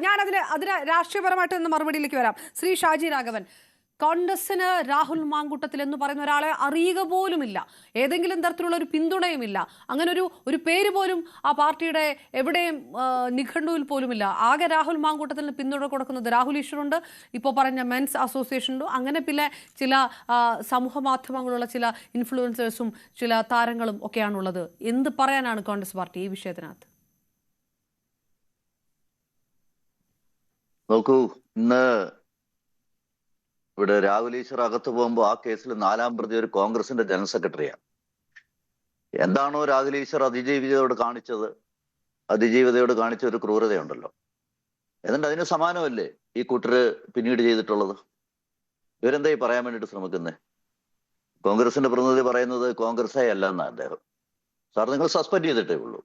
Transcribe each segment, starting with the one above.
ഞാൻ അതിന് രാഷ്ട്രീയപരമായിട്ട് ഇന്ന് മറുപടിയിലേക്ക് വരാം. ശ്രീ ഷാജി രാഘവൻ, കോൺഗ്രസിന് രാഹുൽ മാങ്കൂട്ടത്തിൽ എന്ന് പറയുന്ന ഒരാളെ അറിയുക പോലുമില്ല, ഏതെങ്കിലും തരത്തിലുള്ള ഒരു പിന്തുണയുമില്ല, അങ്ങനെ ഒരു പേര് പോലും ആ പാർട്ടിയുടെ എവിടെയും നിഘണ്ടുവിൽ പോലുമില്ല. ആകെ രാഹുൽ മാങ്കൂട്ടത്തിന് പിന്തുണ കൊടുക്കുന്നത് രാഹുൽ ഈശ്വറുണ്ട്, ഇപ്പോൾ പറഞ്ഞ മെൻസ് അസോസിയേഷനുണ്ട്, അങ്ങനെ പിന്നെ ചില സമൂഹ മാധ്യമങ്ങളുള്ള ചില ഇൻഫ്ലുവൻസേഴ്സും ചില താരങ്ങളും ഒക്കെയാണുള്ളത്. എന്ത് പറയാനാണ് കോൺഗ്രസ് പാർട്ടി ഈ വിഷയത്തിനകത്ത്? നോക്കൂ, ഇന്ന് ഇവിടെ രാഹുൽ ഈശ്വർ അകത്ത് പോകുമ്പോൾ ആ കേസിൽ 4ാം പ്രതി ഒരു കോൺഗ്രസിന്റെ ജനറൽ സെക്രട്ടറിയാണ്. എന്താണോ രാഹുൽ ഈശ്വർ അതിജീവിതയോട് കാണിച്ച ഒരു ക്രൂരതയുണ്ടല്ലോ, എന്നിട്ട് അതിന് സമാനമല്ലേ ഈ കൂട്ടര് പിന്നീട് ചെയ്തിട്ടുള്ളത്? ഇവരെന്തായി പറയാൻ വേണ്ടിയിട്ട് ശ്രമിക്കുന്നത്? കോൺഗ്രസിന്റെ പ്രതിനിധി പറയുന്നത് കോൺഗ്രസേ അല്ല എന്നാണ് അദ്ദേഹം. സാർ, നിങ്ങൾ സസ്പെൻഡ് ചെയ്തിട്ടേ ഉള്ളൂ.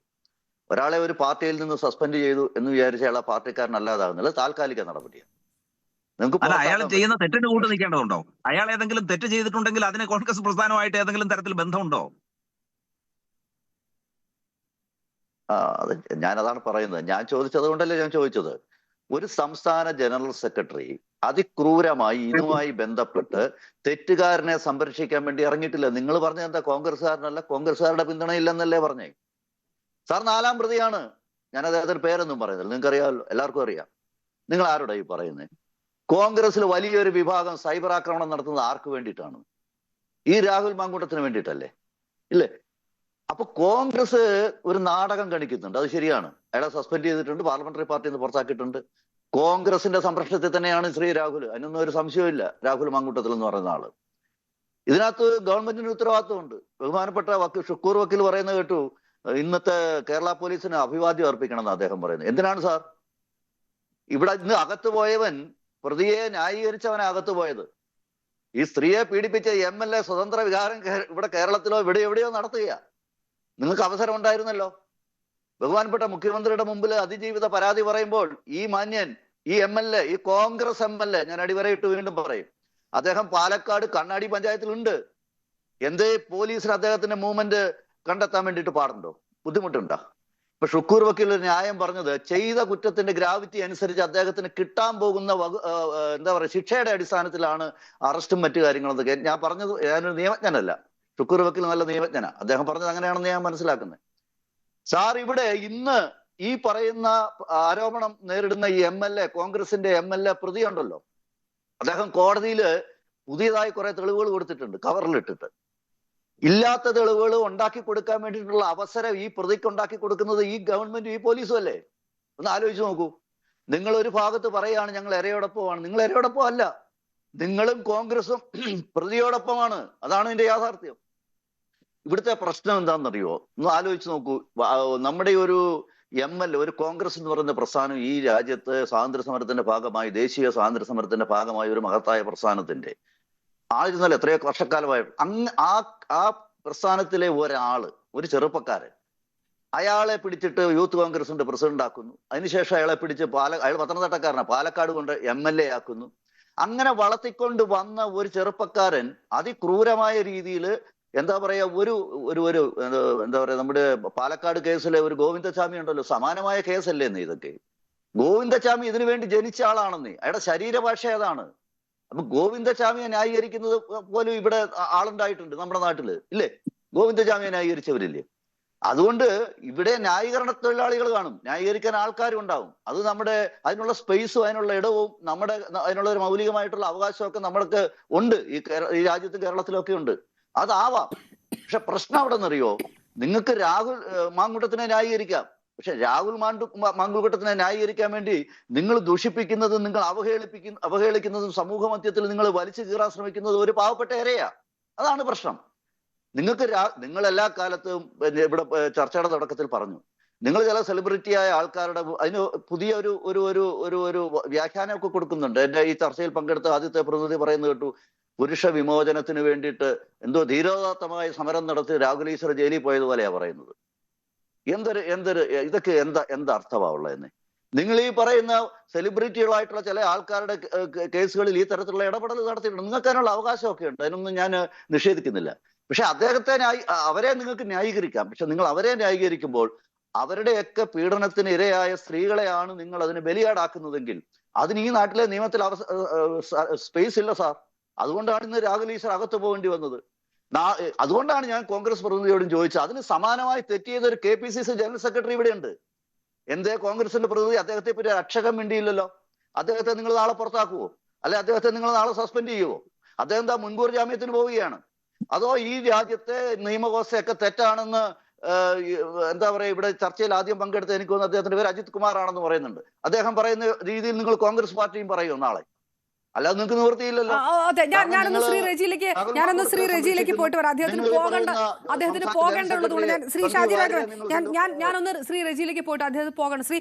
ഒരാളെ ഒരു പാർട്ടിയിൽ നിന്ന് സസ്പെൻഡ് ചെയ്തു എന്ന് വിചാരിച്ച അയാൾ പാർട്ടിക്കാരനല്ലാതാകുന്നത് താൽക്കാലിക നടപടിയാണ്. അല്ല, അയാൾ ചെയ്യുന്ന തെറ്റിന് കൂട്ട് നിൽക്കേണ്ടതുണ്ടോ? അയാൾ ഏതെങ്കിലും തെറ്റ് ചെയ്തിട്ടുണ്ടെങ്കിൽ അതിന് കോൺഗ്രസ് പ്രസ്ഥാനമായിട്ട് ഏതെങ്കിലും തരത്തിൽ ബന്ധമുണ്ടോ? അത് ഞാനതാണ് പറയുന്നത്. ഞാൻ ചോദിച്ചത് കൊണ്ടല്ലേ ഞാൻ ചോദിച്ചത്. ഒരു സംസ്ഥാന ജനറൽ സെക്രട്ടറി അതിക്രൂരമായി ഇതുമായി ബന്ധപ്പെട്ട് തെറ്റുകാരനെ സംരക്ഷിക്കാൻ വേണ്ടി ഇറങ്ങിയിട്ടില്ല. നിങ്ങൾ പറഞ്ഞത് എന്താ? കോൺഗ്രസ്സുകാരനല്ല, കോൺഗ്രസ്സുകാരുടെ പിന്തുണയില്ലെന്നല്ലേ പറഞ്ഞേ? സാർ 4ാം പ്രതിയാണ്. ഞാൻ അദ്ദേഹത്തിന് പേരൊന്നും പറയുന്നില്ല, നിങ്ങൾക്ക് അറിയാമല്ലോ, എല്ലാവർക്കും അറിയാം. നിങ്ങൾ ആരോടാ ഈ പറയുന്നത്? കോൺഗ്രസിൽ വലിയൊരു വിഭാഗം സൈബർ ആക്രമണം നടത്തുന്നത് ആർക്ക് വേണ്ടിയിട്ടാണ്? ഈ രാഹുൽ മാങ്കൂട്ടത്തിന് വേണ്ടിയിട്ടല്ലേ? ഇല്ലേ? അപ്പൊ കോൺഗ്രസ് ഒരു നാടകം കളിക്കുന്നുണ്ട്, അത് ശരിയാണ്. അയാളെ സസ്പെൻഡ് ചെയ്തിട്ടുണ്ട്, പാർലമെന്ററി പാർട്ടിയിൽ നിന്ന് പുറത്താക്കിയിട്ടുണ്ട്. കോൺഗ്രസിന്റെ സംരക്ഷണത്തിൽ തന്നെയാണ് ശ്രീ രാഹുൽ, അതിനൊന്നും ഒരു സംശയമില്ല. രാഹുൽ മാങ്കൂട്ടത്തിൽ എന്ന് പറയുന്ന ആള്, ഇതിനകത്ത് ഗവൺമെന്റിന് ഉത്തരവാദിത്വമുണ്ട്. ബഹുമാനപ്പെട്ട ഷുക്കൂർ വക്കീൽ പറയുന്നത് കേട്ടു, ഇന്നത്തെ കേരള പോലീസിന് അഭിവാദ്യം അർപ്പിക്കണം എന്ന് അദ്ദേഹം പറയുന്നത്. എന്തിനാണ് സാർ? ഇവിടെ ഇന്ന് അകത്ത് പോയവൻ, പ്രതിയെ ന്യായീകരിച്ചവനെ അകത്ത് പോയത്. ഈ സ്ത്രീയെ പീഡിപ്പിച്ച MLA സ്വതന്ത്ര വികാരം ഇവിടെ കേരളത്തിലോ എവിടെയോ നടത്തുക. നിങ്ങൾക്ക് അവസരം ഉണ്ടായിരുന്നല്ലോ. ബഹുമാനപ്പെട്ട മുഖ്യമന്ത്രിയുടെ മുമ്പിൽ അതിജീവിത പരാതി പറയുമ്പോൾ ഈ മാന്യൻ, ഈ MLA, ഈ കോൺഗ്രസ് MLA, ഞാൻ അടിവരയിട്ട് വീണ്ടും പറയും, അദ്ദേഹം പാലക്കാട് കണ്ണാടി പഞ്ചായത്തിലുണ്ട്. എന്തേ പോലീസിന് അദ്ദേഹത്തിന്റെ മൂവ്മെന്റ് കണ്ടെത്താൻ വേണ്ടിയിട്ട് പാടുണ്ടോ? ബുദ്ധിമുട്ടുണ്ടോ? ഇപ്പൊ ഷുക്കൂർ വക്കീൽ ഒരു ന്യായം പറഞ്ഞത്, ചെയ്ത കുറ്റത്തിന്റെ ഗ്രാവിറ്റി അനുസരിച്ച് അദ്ദേഹത്തിന് കിട്ടാൻ പോകുന്ന എന്താ പറയുക ശിക്ഷയുടെ അടിസ്ഥാനത്തിലാണ് അറസ്റ്റും മറ്റു കാര്യങ്ങളൊക്കെ. ഞാൻ പറഞ്ഞത്, ഞാനൊരു നിയമജ്ഞനല്ല, ഷുക്കൂർ വക്കീൽ നല്ല നിയമജ്ഞനാ, അദ്ദേഹം പറഞ്ഞത് അങ്ങനെയാണെന്ന് ഞാൻ മനസ്സിലാക്കുന്നത്. സാർ, ഇവിടെ ഇന്ന് ഈ പറയുന്ന ആരോപണം നേരിടുന്ന ഈ MLA, കോൺഗ്രസിന്റെ MLA പ്രതിയുണ്ടല്ലോ, അദ്ദേഹം കോടതിയിൽ പുതിയതായി കുറെ തെളിവുകൾ കൊടുത്തിട്ടുണ്ട്, കവറിലിട്ടിട്ട്. ഇല്ലാത്ത തെളിവുകൾ ഉണ്ടാക്കി കൊടുക്കാൻ വേണ്ടിയിട്ടുള്ള അവസരം ഈ പ്രതിക്ക് ഉണ്ടാക്കി കൊടുക്കുന്നത് ഈ ഗവൺമെന്റും ഈ പോലീസും അല്ലേ? ഒന്ന് ആലോചിച്ച് നോക്കൂ. നിങ്ങൾ ഒരു ഭാഗത്ത് പറയാണ് ഞങ്ങൾ ഇരയോടൊപ്പമാണ്. നിങ്ങൾ ഇരയോടൊപ്പം അല്ല, നിങ്ങളും കോൺഗ്രസും പ്രതിയോടൊപ്പമാണ്. അതാണ് ഇതിന്റെ യാഥാർത്ഥ്യം. ഇവിടുത്തെ പ്രശ്നം എന്താണെന്നറിയോ? ഒന്ന് ആലോചിച്ച് നോക്കൂ. നമ്മുടെ ഒരു MLA, ഒരു കോൺഗ്രസ് എന്ന് പറയുന്ന പ്രസ്ഥാനം ഈ രാജ്യത്ത് സ്വാതന്ത്ര്യ സമരത്തിന്റെ ഭാഗമായി, ദേശീയ സ്വാതന്ത്ര്യ സമരത്തിന്റെ ഭാഗമായി ഒരു മഹത്തായ പ്രസ്ഥാനത്തിന്റെ ആയിരുന്നല്ലോ എത്രയോ വർഷക്കാലമായി. ആ പ്രസ്ഥാനത്തിലെ ഒരാള്, ഒരു ചെറുപ്പക്കാരൻ, അയാളെ പിടിച്ചിട്ട് യൂത്ത് കോൺഗ്രസിന്റെ പ്രസിഡന്റ് ആക്കുന്നു. അതിനുശേഷം അയാളെ പിടിച്ച് അയാൾ പത്തനംതിട്ടക്കാരനാണ്, പാലക്കാട് കൊണ്ട് MLA ആക്കുന്നു. അങ്ങനെ വളർത്തിക്കൊണ്ട് വന്ന ഒരു ചെറുപ്പക്കാരൻ അതിക്രൂരമായ രീതിയിൽ എന്താ പറയാ, ഒരു എന്താ പറയാ, നമ്മുടെ പാലക്കാട് കേസിലെ ഒരു ഗോവിന്ദസ്വാമി ഉണ്ടല്ലോ, സമാനമായ കേസല്ലേന്ന് ഇതൊക്കെ. ഗോവിന്ദസ്വാമി ഇതിനു വേണ്ടി ജനിച്ച ആളാണെന്ന്, അയാളുടെ ശരീരഭാഷ ഏതാണ്? അപ്പൊ ഗോവിന്ദസ്വാമിയെ ന്യായീകരിക്കുന്നത് പോലും ഇവിടെ ആളുണ്ടായിട്ടുണ്ട് നമ്മുടെ നാട്ടില്, ഇല്ലേ? ഗോവിന്ദസ്വാമിയെ ന്യായീകരിച്ചവരില്ലേ? അതുകൊണ്ട് ഇവിടെ ന്യായീകരണ തൊഴിലാളികൾ കാണും, ന്യായീകരിക്കാൻ ആൾക്കാരും ഉണ്ടാവും. അത് നമ്മുടെ അതിനുള്ള സ്പേസും അതിനുള്ള ഇടവും അതിനുള്ള ഒരു മൗലികമായിട്ടുള്ള അവകാശമൊക്കെ നമ്മൾക്ക് ഉണ്ട്. ഈ രാജ്യത്തും കേരളത്തിലൊക്കെ ഉണ്ട്. അതാവാം. പക്ഷെ പ്രശ്നം അവിടെ നിന്നറിയോ? നിങ്ങൾക്ക് രാഹുൽ മാങ്കൂട്ടത്തിനെ ന്യായീകരിക്കാം, പക്ഷെ രാഹുൽ മാങ്കൂട്ടത്തിനെ ന്യായീകരിക്കാൻ വേണ്ടി നിങ്ങൾ ദൂഷിപ്പിക്കുന്നതും നിങ്ങൾ അവഹേളിക്കുന്നതും സമൂഹ മധ്യത്തിൽ നിങ്ങൾ വലിച്ചു കീറാൻ ശ്രമിക്കുന്നതും ഒരു പാവപ്പെട്ട ഇരയാ. അതാണ് പ്രശ്നം. നിങ്ങൾ എല്ലാ കാലത്തും ഇവിടെ ചർച്ചയുടെ തുടക്കത്തിൽ പറഞ്ഞു, നിങ്ങൾ ചില സെലിബ്രിറ്റിയായ ആൾക്കാരുടെ അതിന് പുതിയ ഒരു വ്യാഖ്യാനമൊക്കെ കൊടുക്കുന്നുണ്ട്. എന്റെ ഈ ചർച്ചയിൽ പങ്കെടുത്ത ആദ്യത്തെ പ്രതിനിധി പറയുന്നത് കേട്ടു, പുരുഷ വിമോചനത്തിന് വേണ്ടിയിട്ട് എന്തോ ധീരോദാത്തമായ സമരം നടത്തി രാഹുൽ ഈശ്വർ ജയിലിൽ പോയതുപോലെയാ പറയുന്നത്. ഇതൊക്കെ എന്താ അർത്ഥമാവുള്ളതെന്ന്? നിങ്ങൾ ഈ പറയുന്ന സെലിബ്രിറ്റികളായിട്ടുള്ള ചില ആൾക്കാരുടെ കേസുകളിൽ ഈ തരത്തിലുള്ള ഇടപെടൽ നടത്തിയിട്ടുണ്ട്. നിങ്ങൾക്ക് അതിനുള്ള അവകാശമൊക്കെ ഉണ്ട്, അതിനൊന്നും ഞാൻ നിഷേധിക്കുന്നില്ല. പക്ഷെ അവരെ നിങ്ങൾക്ക് ന്യായീകരിക്കാം. പക്ഷെ നിങ്ങൾ അവരെ ന്യായീകരിക്കുമ്പോൾ അവരുടെയൊക്കെ പീഡനത്തിന് ഇരയായ സ്ത്രീകളെയാണ് നിങ്ങൾ അതിന് ബലിയാടാക്കുന്നതെങ്കിൽ അതിന് ഈ നാട്ടിലെ നിയമത്തിൽ സ്പേസ് ഇല്ല സാർ. അതുകൊണ്ടാണ് ഇന്ന് രാഹുൽ ഈശ്വർ അകത്ത് പോകേണ്ടി വന്നത്. അതുകൊണ്ടാണ് ഞാൻ കോൺഗ്രസ് പ്രതിനിധിയോടും ചോദിച്ചത്. അതിന് സമാനമായി തെറ്റ് ചെയ്ത ഒരു KPCC ജനറൽ സെക്രട്ടറി ഇവിടെ ഉണ്ട്. എന്തേ കോൺഗ്രസിന്റെ പ്രതിനിധി അദ്ദേഹത്തെ പറ്റി അക്ഷരം മിണ്ടിയില്ലല്ലോ? അദ്ദേഹത്തെ നിങ്ങൾ നാളെ പുറത്താക്കുവോ? അല്ലെ അദ്ദേഹത്തെ നിങ്ങൾ നാളെ സസ്പെൻഡ് ചെയ്യുവോ? അദ്ദേഹം എന്താ മുൻകൂർ ജാമ്യത്തിന് പോവുകയാണ്? അതോ ഈ രാജ്യത്തെ നിയമവ്യവസ്ഥയൊക്കെ തെറ്റാണെന്ന് എന്താ പറയാ, ഇവിടെ ചർച്ചയിൽ ആദ്യം പങ്കെടുത്ത എനിക്ക് തോന്നുന്നു അദ്ദേഹത്തിന്റെ പേര് അജിത് കുമാർ ആണെന്ന് പറയുന്നുണ്ട്. അദ്ദേഹം പറയുന്ന രീതിയിൽ നിങ്ങൾ കോൺഗ്രസ് പാർട്ടിയും പറയുമോ നാളെ? അല്ലാതെ നിങ്ങൾക്ക് നിവൃത്തിയില്ലല്ലോ. അതെ, ഞാനൊന്ന് ശ്രീ റെജിയിലേക്ക് പോയിട്ട് വരാം. അദ്ദേഹത്തിന് പോകേണ്ടതുള്ളതുകൊണ്ട് ഞാൻ ശ്രീ ഷാജി രാഘവൻ ഞാനൊന്ന് ശ്രീ റെജിയിലേക്ക് പോയിട്ട് അദ്ദേഹത്തിന് പോകണം. ശ്രീ